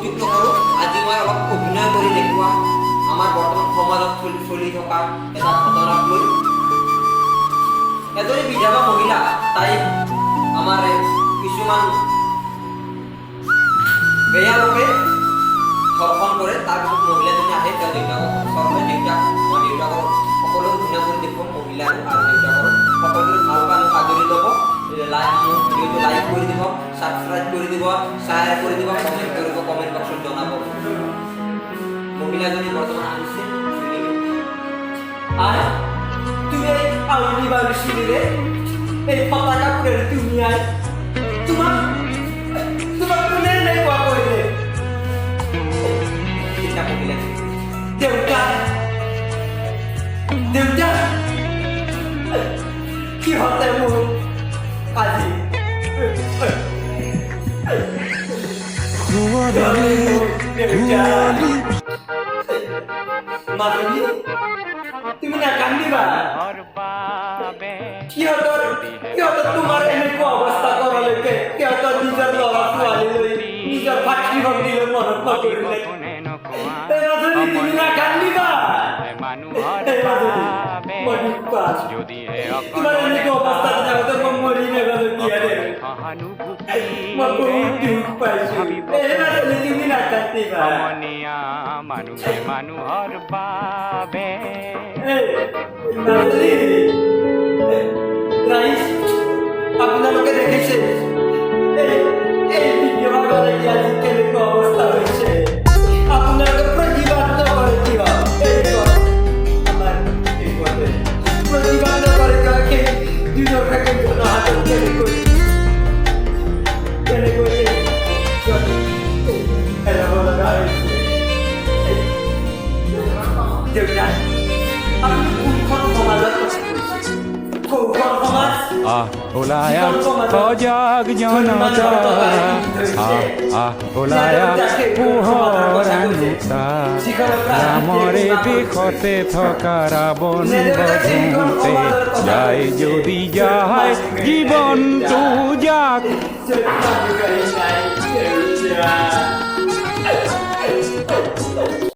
কৌতুক নকৰোঁ, আজি মই অলপ অভিনয় কৰি দেখুৱাম আমাৰ বৰ্তমান সমাজত চলি থকা এটা ঘটনাক লৈ। এজনী বিধৱা মহিলা, তাই আমাৰ কিছুমান বেয়া লোকে ধৰ্ষণ কৰে। তাৰপিছত মহিলাজনী আহে তেওঁৰ দেউতাকক ওচৰলৈ। মই দেউতাকৰ সকলো অভিনয় কৰি দেখুৱাম, মহিলাৰ আৰু দেউতাকৰ সকলোৰে ভাল পাল আদৰি ল'ব। মোৰ ভিডিঅ'টো লাইক কৰি দিব, ছাবস্ক্ৰাইব কৰি দিব, শ্বেয়াৰ কৰি দিব, কমেণ্ট কৰিব, কমেণ্ট বক্সত জনাব। মহিলাজনী বৰ্তমান আহিছে। আয় তুমি এই আউলি বাউলি শিবিরে এই পতাকা পরে তুমি আয় তোমার তোমার কোনে নেই কোয়া কইলে এটা মহিলা দেউতা দেউতা কি হতে মু আজি মাধবী তুমি না কান্দিবা কিয়তো তোমাৰ এনেকুৱা অৱস্থা কৰালৈকে কিয়তো নিজৰ ল'ৰা ছোৱালী লৈ নিজৰ ভাতৃ ভগ্নীলৈ মনত নকৰিলে তুমি না কান্দিবা তোমাৰ এনেকুৱা অৱস্থা থাকোঁতে মই মৰি নেগলো কিয়াৰে মই বহুত দুখ পাইছোঁ তুমি না কান্দিবা মানুহে মানুহৰ বাবে রাইস আপনাদেরকে দেখেছে এই ভিডিও করে কি আজ কেমন অবস্থা হয়েছে আপনাদের প্রতিবাদ করে দিবা এই আমার এই কথা প্রতিবাদ করে কাকে দুটো থেকে কোনো হাত কেটে করি এরা বলা যায় দেউতা আপনি কোন সমাজের ওলায়া সজাগ জনতা ওলায়া পোহৰ আনুতা ৰামৰে দেশতে থকা ৰাৱণ বধোতে যায় যদি যায় জীৱনটো যাক